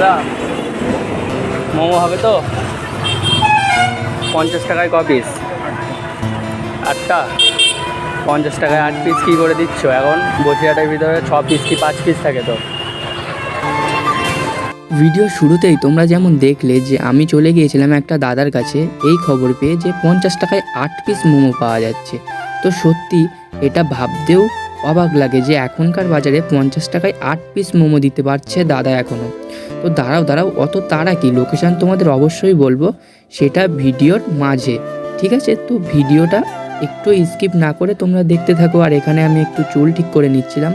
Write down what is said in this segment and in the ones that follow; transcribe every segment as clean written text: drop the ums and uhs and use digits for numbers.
দাদা মোমো হবে তো? 50 টাকায় ক পিস? 8টা। 50 টাকায় 8 পিস কী করে দিচ্ছ এখন? বসিরহাটের ভিতরে 6 পিস কি 5 পিস থাকে তো। ভিডিও শুরুতেই তোমরা যেমন দেখলে যে আমি চলে গিয়েছিলাম একটা দাদার কাছে এই খবর পেয়ে যে 50 টাকায় 8 পিস মোমো পাওয়া যাচ্ছে। তো সত্যি এটা ভাবতেও অবাক লাগে যে এখনকার বাজারে 50 টাকায় 8 পিস মোমো দিতে পারছে দাদা এখনও। তো দাঁড়াও অত তাড়া কি, লোকেশান তোমাদের অবশ্যই বলবো, সেটা ভিডিওর মাঝে, ঠিক আছে? তো ভিডিওটা একটু স্কিপ না করে তোমরা দেখতে থাকো। আর এখানে আমি একটু চুল ঠিক করে নিচ্ছিলাম।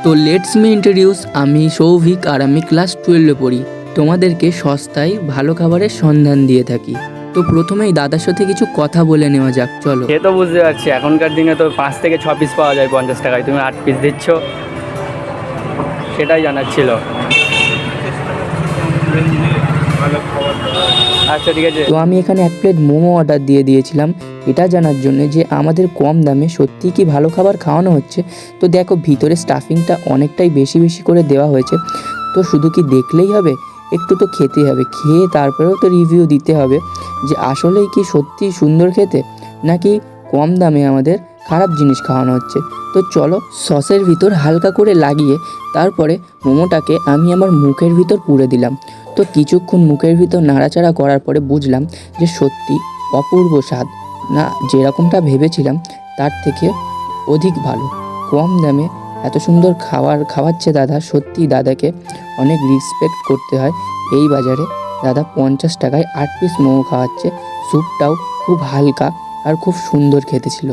তো লেটস মি ইন্ট্রোডিউস, আমি সৌভিক আর আমি ক্লাস 12-এ পড়ি। তোমাদেরকে সস্তায় ভালো খাবারের সন্ধান দিয়ে থাকি। তো প্রথমেই দাদার সাথে কিছু কথা বলে নেওয়া যাক, চলো। সে তো বুঝতে পারছি, এখনকার দিনে তো 5 থেকে 6 পিস পাওয়া যায় 50 টাকায়, তুমি 8 পিস দিচ্ছ, সেটাই জানার ছিল। আচ্ছা ঠিক আছে। তো আমি এখানে 1 প্লেট মোমো অর্ডার দিয়ে দিয়েছিলাম এটা জানার জন্য যে আমাদের কম দামে সত্যিই কি ভালো খাবার খাওয়ানো হচ্ছে। তো দেখো ভিতরে স্টাফিংটা অনেকটাই বেশি করে দেওয়া হয়েছে। তো শুধু কি দেখলেই হবে, একটু তো খেতেই হবে, খেয়ে তারপরেও তো রিভিউ দিতে হবে যে আসলেই কি সত্যি সুন্দর খেতে, নাকি কম দামে আমাদের খারাপ জিনিস খাওয়ানো হচ্ছে। তো চলো সসের ভিতর হালকা করে লাগিয়ে তারপরে মোমোটাকে আমি আমার মুখের ভিতর পুরে দিলাম। তো কিছুক্ষণ মুখের ভিতর নাড়াচাড়া করার পরে বুঝলাম যে সত্যি অপূর্ব স্বাদ, না যেরকমটা ভেবেছিলাম তার থেকে অধিক ভালো। কম দামে এত সুন্দর খাওয়াচ্ছে দাদা, সত্যি দাদাকে অনেক রেসপেক্ট করতে হয়। এই বাজারে দাদা 50 টাকায় 8 পিস মোমো খাওয়াচ্ছে, স্যুপটাও খুব হালকা আর খুব সুন্দর খেতে ছিল।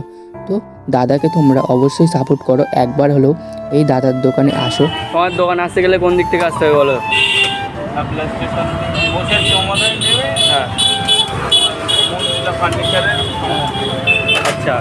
তো দাদাকে তোমরা অবশ্যই সাপোর্ট করো, একবার হলেও এই দাদার দোকানে আসো। তোমার দোকানে আসতে গেলে কোন দিক থেকে আসতে হবে বলো? আপনার স্টেশন বসে জমাদার নেবে। হ্যাঁ ফার্নিচারের। আচ্ছা